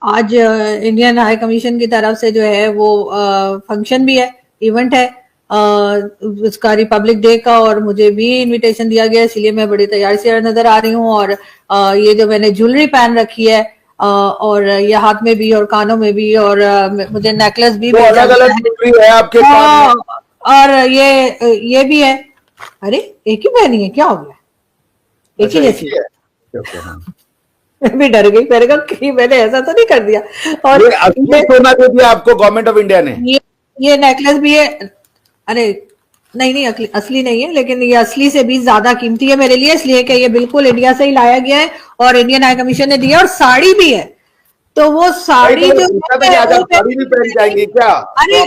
आज Indian high commission की तरफ से जो है वो फंक्शन भी है, इवेंट है उसका रिपब्लिक डे का, और मुझे भी इनविटेशन दिया गया, इसलिए मैं बड़ी तैयारी से नजर आ रही हूँ। और ये जो मैंने ज्वेलरी पहन रखी है और ये हाथ में भी और कानों में भी, और मुझे नेकलेस भी तो अलग अलग ज्वेलरी है आपके कान में। और ये भी है। अरे एक ही पहनी है, क्या हो गया? एक ही जैसी है। मैं भी डर गई, मैंने कहा कहीं मैंने ऐसा तो नहीं कर दिया। और ये असली सोना दे दिया आपको गवर्नमेंट ऑफ इंडिया ने? ये नेकलेस भी है। अरे नहीं नहीं, असली नहीं है, लेकिन ये असली से भी ज्यादा कीमती है मेरे लिए, इसलिए कि ये बिल्कुल इंडिया से ही लाया गया है और इंडियन हाई कमीशन ने दिया। और साड़ी भी है, तो वो साड़ी जो साड़ी भी पहन जाएंगी क्या? अरे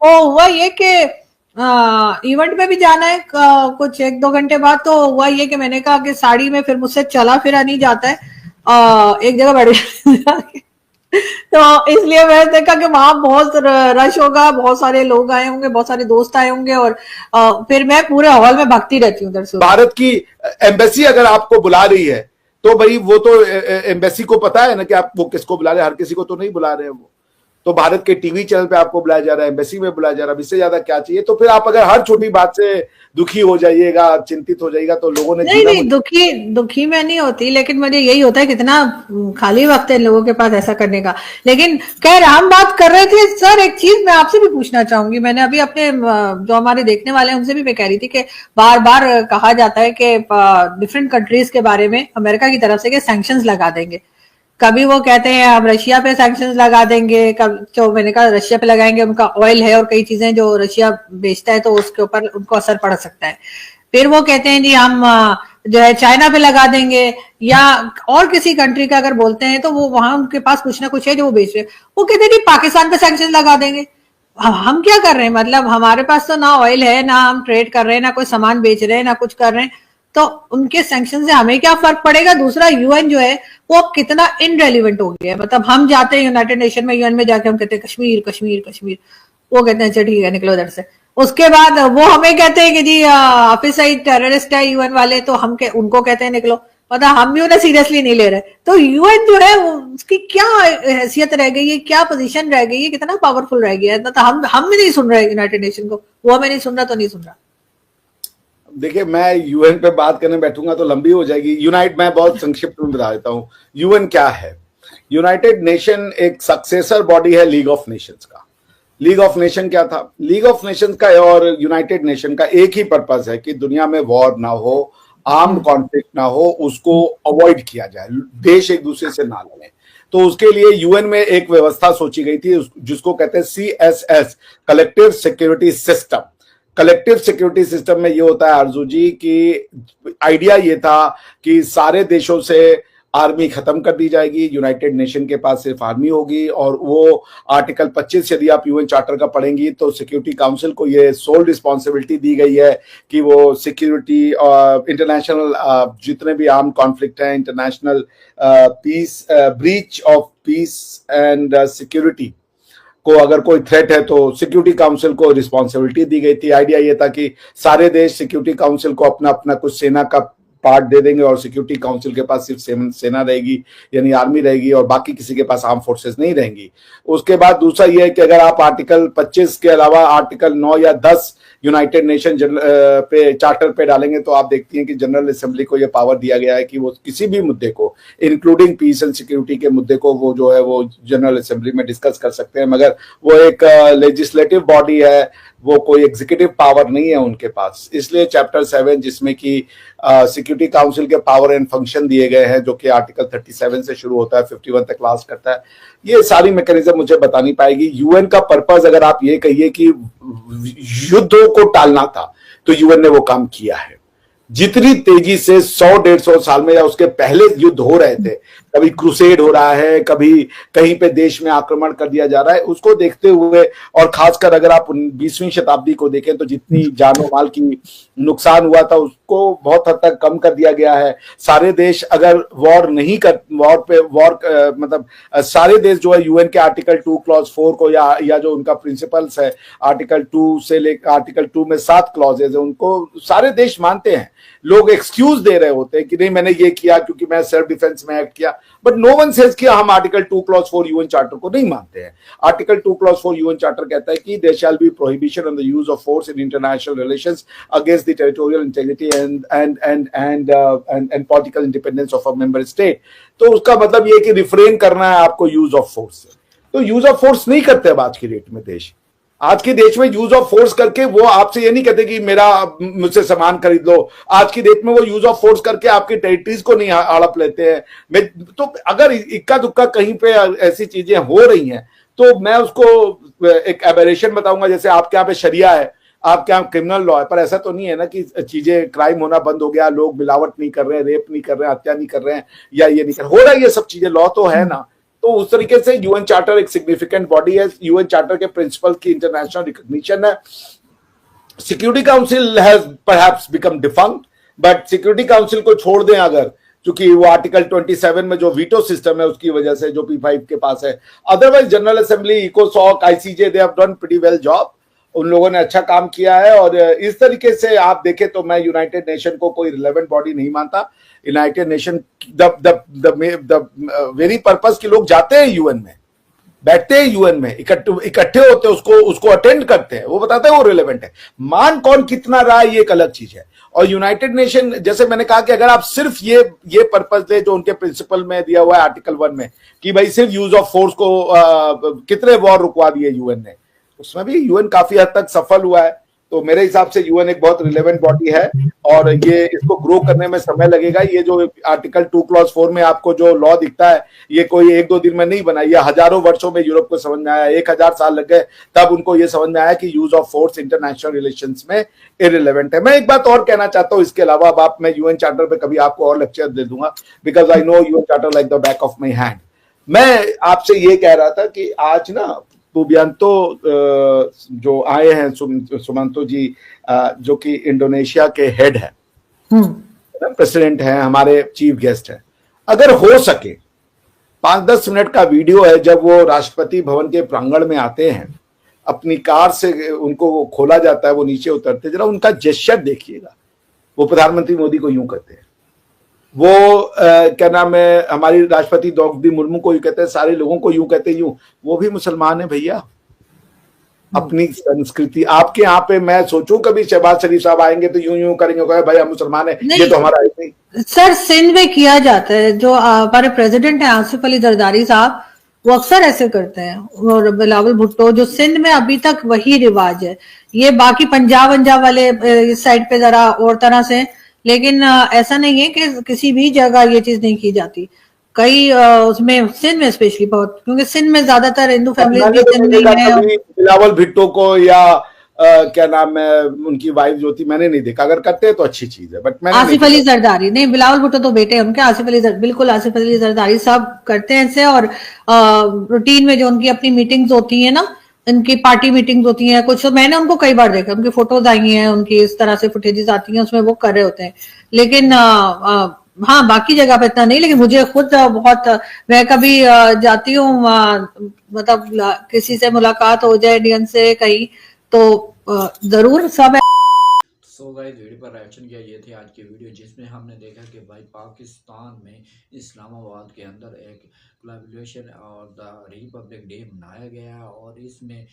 हुआ ये कि इवेंट में भी जाना है कुछ 1-2 घंटे बाद, तो हुआ ये कि मैंने कहा कि साड़ी में फिर मुझसे चला फिरा नहीं जाता है, एक जगह बैठ तो इसलिए मैंने देखा कि वहां बहुत रश होगा, बहुत सारे लोग आए होंगे, बहुत सारे दोस्त आए होंगे, और फिर मैं पूरे हॉल में भागती रहती हूँ उधर से। भारत की एम्बेसी अगर आपको बुला रही है तो भाई वो तो एम्बेसी को पता है ना कि आप वो किसको बुला रहे हैं, हर किसी को तो नहीं बुला रहे हैं वो। तो भारत के टीवी चैनल पे आपको बुलाया जा रहा है, एम्बेसी में बुलाया जा रहा है, इससे ज्यादा क्या चाहिए? तो फिर आप अगर हर छोटी बात से दुखी हो जाइएगा, चिंतित हो जाइएगा, तो लोगों ने नहीं दुखी मैं नहीं होती, लेकिन मुझे यही होता है कितना खाली वक्त है लोगों के पास ऐसा करने का। लेकिन खैर हम बात कर रहे थे सर, एक चीज मैं आपसे भी पूछना चाहूंगी। मैंने अभी अपने जो हमारे देखने वाले हैं उनसे भी मैं कह रही थी कि बार बार कहा जाता है कि डिफरेंट कंट्रीज के बारे में अमेरिका की तरफ से कि सैंक्शंस लगा देंगे। कभी वो कहते हैं हम रशिया पे सैंक्शंस लगा देंगे, जो मैंने कहा रशिया पे लगाएंगे, उनका ऑयल है और कई चीजें जो रशिया बेचता है तो उसके ऊपर उनको असर पड़ सकता है। फिर वो कहते हैं जी हम जो है चाइना पे लगा देंगे, या और किसी कंट्री का अगर बोलते हैं तो वो वहां उनके पास कुछ ना कुछ है जो वो बेच रहे हैं, वो कहते हैं जी पाकिस्तान पे सैंक्शन लगा देंगे। हम क्या कर रहे हैं? मतलब हमारे पास तो ना ऑयल है, ना हम ट्रेड कर रहे हैं, ना कोई सामान बेच रहे हैं, ना कुछ कर रहे हैं, तो उनके सैंक्शन से हमें क्या फर्क पड़ेगा? दूसरा यूएन जो है वो अब कितना इनरेलिवेंट हो गया है। मतलब हम जाते हैं यूनाइटेड नेशन में, यूएन में जाके हम कहते हैं कश्मीर कश्मीर कश्मीर, वो कहते हैं अच्छा ठीक है निकलो उधर से। उसके बाद वो हमें कहते हैं कि जी ऑफिसाइड टेररिस्ट है यूएन वाले, तो हम उनको कहते हैं निकलो। पता हम भी उन्हें सीरियसली नहीं ले रहे। तो यूएन जो है उसकी क्या हैसियत रह गई है, क्या पोजीशन रह गई है, कितना पावरफुल रह गया है? तो हम भी नहीं सुन रहे यूनाइटेड नेशन को, वो हमें नहीं सुन रहा तो नहीं सुन रहा। देखिए मैं यूएन पे बात करने बैठूंगा तो लंबी हो जाएगी। मैं बहुत संक्षिप्त में बता देता हूँ यूएन क्या है। यूनाइटेड नेशन एक सक्सेसर बॉडी है लीग ऑफ नेशंस का। लीग ऑफ नेशन क्या था? लीग ऑफ नेशंस का और यूनाइटेड नेशन का एक ही पर्पस है कि दुनिया में वॉर ना हो, आर्म्ड कॉन्फ्लिक्ट ना हो, उसको अवॉइड किया जाए, देश एक दूसरे से ना लड़े। तो उसके लिए यूएन में एक व्यवस्था सोची गई थी जिसको कहते हैं CSS, collective security system. Collective security system में ये होता है आरजू जी कि आइडिया ये था कि सारे देशों से आर्मी खत्म कर दी जाएगी, यूनाइटेड नेशन के पास सिर्फ आर्मी होगी। और वो आर्टिकल 25 यदि आप यूएन चार्टर का पढ़ेंगी तो सिक्योरिटी काउंसिल को ये सोल रिस्पॉन्सिबिलिटी दी गई है कि वो सिक्योरिटी इंटरनेशनल जितने भी आर्म कॉन्फ्लिक्ट हैं, international peace, breach of peace and security को अगर कोई थ्रेट है तो सिक्योरिटी काउंसिल को रिस्पॉन्सिबिलिटी दी गई थी। आइडिया ये था कि सारे देश सिक्योरिटी काउंसिल को अपना अपना कुछ सेना का पार्ट दे देंगे और सिक्योरिटी काउंसिल के पास सिर्फ सेना रहेगी, यानी आर्मी रहेगी, और बाकी किसी के पास आर्म फोर्सेस नहीं रहेंगी। उसके बाद दूसरा यह है कि अगर आप आर्टिकल 25 के अलावा आर्टिकल 9 या 10 यूनाइटेड नेशन पे चार्टर पे डालेंगे तो आप देखती हैं कि जनरल असेंबली को यह पावर दिया गया है कि वो किसी भी मुद्दे को, इंक्लूडिंग पीस एंड सिक्योरिटी के मुद्दे को, वो जो है वो जनरल असेंबली में डिस्कस कर सकते हैं। मगर वो एक लेजिस्लेटिव बॉडी है, वो कोई एग्जीक्यूटिव पावर नहीं है उनके पास। इसलिए चैप्टर 7 जिसमें कि सिक्योरिटी काउंसिल के पावर एंड फंक्शन दिए गए हैं, जो कि आर्टिकल 37 से शुरू होता है, 51 तक लास्ट करता है, ये सारी मैकेनिज्म मुझे बता नहीं पाएगी। यूएन का पर्पस अगर आप ये कहिए कि युद्धों को टालना था तो यूएन ने वो काम किया है। जितनी तेजी से 100-150 साल में या उसके पहले युद्ध हो रहे थे, कभी क्रूसेड हो रहा है, कभी कहीं पे देश में आक्रमण कर दिया जा रहा है, उसको देखते हुए, और खासकर अगर आप 20वीं शताब्दी को देखें तो जितनी जानो माल की नुकसान हुआ था उसको बहुत हद तक कम कर दिया गया है। सारे देश अगर मतलब सारे देश जो है यूएन के आर्टिकल 2 क्लॉज 4 को या जो उनका प्रिंसिपल्स है आर्टिकल 2 से लेकर आर्टिकल 2 में 7 क्लॉजेज है, उनको सारे देश मानते हैं। लोग एक्सक्यूज दे रहे होते हैं कि नहीं मैंने ये किया क्योंकि मैं सेल्फ डिफेंस में एक्ट किया, बट नो वन सेज कि हम आर्टिकल 2 क्लॉज 4 यूएन चार्टर को नहीं मानते हैं। आर्टिकल 2 क्लॉज 4 यूएन चार्टर कहता है कि there shall be prohibition on the use of force in international relations against the territorial integrity and political independence of a member state. तो उसका मतलब ये कि रिफ्रेन करना है आपको यूज ऑफ फोर्स से। तो यूज ऑफ फोर्स नहीं करते अब आज की डेट में देश, आज के देश में यूज ऑफ फोर्स करके वो आपसे ये नहीं कहते कि मेरा मुझसे सामान खरीद लो, आज की डेट में वो यूज ऑफ फोर्स करके आपकी टेरिटरीज को नहीं हड़प लेते हैं। तो अगर इक्का दुक्का कहीं पे ऐसी चीजें हो रही हैं तो मैं उसको एक एबरेशन बताऊंगा। जैसे आपके यहाँ पे शरिया है, आपके यहाँ क्रिमिनल लॉ है, पर ऐसा तो नहीं है ना कि चीजें क्राइम होना बंद हो गया, लोग मिलावट नहीं कर रहे हैं, रेप नहीं कर रहे हैं, हत्या नहीं कर रहे हैं, या ये नहीं कर हो रहा है, ये सब चीजें लॉ तो है ना। तो उस तरीके से यूएन चार्टर एक सिग्निफिकेंट बॉडी है, यूएन चार्टर के प्रिंसिपल की इंटरनेशनल रिकॉग्निशन है। Security council has perhaps become defunct, but security council को छोड़ दें अगर, क्योंकि वो आर्टिकल 27 में जो वीटो सिस्टम है उसकी वजह से जो P5 के पास है, अदरवाइज जनरल असेंबली, इकोसॉक, ICJ, they have done pretty well job, उन लोगों ने अच्छा काम किया है। और इस तरीके से आप देखें तो मैं यूनाइटेड नेशन को कोई रिलेवेंट बॉडी नहीं मानता। United nation the very purpose के लोग जाते हैं यूएन में, बैठते हैं यूएन में, इकट्ठे होते हैं, उसको अटेंड करते हैं, वो बताते हैं वो रिलेवेंट है। मान कौन कितना रहा है ये एक अलग चीज है। और यूनाइटेड नेशन, जैसे मैंने कहा कि अगर आप सिर्फ ये पर्पस दे जो उनके प्रिंसिपल में दिया हुआ है आर्टिकल 1 में कि भाई सिर्फ यूज ऑफ फोर्स को कितने वॉर रुकवा दिए यूएन ने, उसमें भी यूएन काफी हद तक सफल हुआ है। तो मेरे हिसाब से यूएन एक बहुत रिलेवेंट बॉडी है और ये इसको ग्रो करने में समय लगेगा। ये जो आर्टिकल 2 क्लॉज 4 में आपको जो लॉ दिखता है, ये कोई एक दो दिन में नहीं बना, ये हजारों वर्षों में यूरोप को समझ में आया, 1000 साल लग गए तब उनको ये समझ में आया कि use of force international relations में इररिलेवेंट है। मैं एक बात और कहना चाहता हूं इसके अलावा, अब आप, मैं यूएन चार्टर पे कभी आपको और लेक्चर दे दूंगा, because I know UN charter like the back of my hand. मैं आपसे ये कह रहा था कि आज ना पुबियांतो जो आए हैं, सुमंतो जी, जो कि इंडोनेशिया के हेड है, प्रेसिडेंट है, हमारे चीफ गेस्ट है, अगर हो सके 5-10 मिनट का वीडियो है जब वो राष्ट्रपति भवन के प्रांगण में आते हैं, अपनी कार से उनको खोला जाता है, वो नीचे उतरते, जरा उनका जेस्चर देखिएगा। वो प्रधानमंत्री मोदी को यूं करते हैं, वो क्या नाम है, हमारी राष्ट्रपति द्रौपदी मुर्मू को यूं कहते हैं, सारे लोगों को यूं कहते हैं, यूं। वो भी मुसलमान है भैया, अपनी संस्कृति। आपके यहाँ पे मैं सोचूं कभी शहबाज शरीफ साहब आएंगे तो यूं यूं करेंगे, भाई हम मुसलमान है, ये तो हमारा है नहीं। सर सिंध में किया जाता है, जो हमारे प्रेसिडेंट है आसिफ अली जरदारी साहब, वो अक्सर ऐसे करते हैं। और बिलावल भुट्टो, जो सिंध में अभी तक वही रिवाज है। ये बाकी पंजाब वाले इस साइड पे जरा और तरह से, लेकिन ऐसा नहीं है कि किसी भी जगह ये चीज नहीं की जाती। कई उसमें सिंध में स्पेशली बहुत, क्योंकि सिंध में ज्यादातर हिंदू फैमिली भी सिंध में है। बिलावल भुट्टो को या क्या नाम है उनकी वाइफ जो थी, मैंने नहीं देखा, अगर करते हैं तो अच्छी चीज है, बट मैंने आसिफ अली जरदारी नहीं, बिलावल भुट्टो तो बेटे उनके, आसिफ अली बिल्कुल आसिफ अली जरदारी साहब करते हैं ऐसे। और रूटीन में जो उनकी अपनी मीटिंग्स होती है ना, उनकी पार्टी मीटिंग्स होती हैं कुछ, तो मैंने उनको कई बार देखा, उनकी फोटोज आई हैं, उनकी इस तरह से फुटेजेस आती हैं, उसमें वो कर रहे होते हैं। लेकिन हाँ बाकी जगह पे इतना नहीं। लेकिन मुझे खुद बहुत, मैं कभी जाती हूँ मतलब किसी से मुलाकात हो जाए इंडियन से कहीं, तो जरूर सब। सो गाइस, वीडियो पर रिएक्शन किया। ये थी आज की वीडियो जिसमें हमने देखा कि भाई पाकिस्तान में इस्लामाबाद के अंदर एक कोलैबोरेशन और द रिपब्लिक डे मनाया गया है और इसमें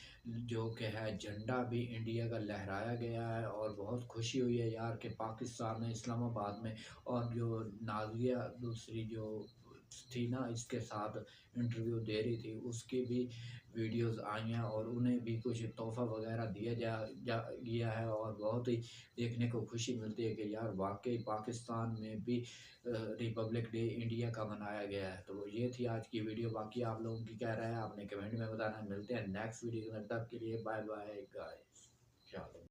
जो कि है झंडा भी इंडिया का लहराया गया है और बहुत खुशी हुई है यार कि पाकिस्तान में इस्लामाबाद में। और जो नाजिया दूसरी जो थी ना इसके साथ इंटरव्यू दे रही थी, उसकी भी वीडियोस आई हैं और उन्हें भी कुछ तोहफा वगैरह दिया गया है और बहुत ही देखने को खुशी मिलती है कि यार वाकई पाकिस्तान में भी रिपब्लिक डे इंडिया का मनाया गया है। तो ये थी आज की वीडियो। बाकी आप लोगों की क्या राय है आपने कमेंट में बताना। मिलते हैं नेक्स्ट वीडियो में, तब के लिए बाय बाय गाइस। चलो।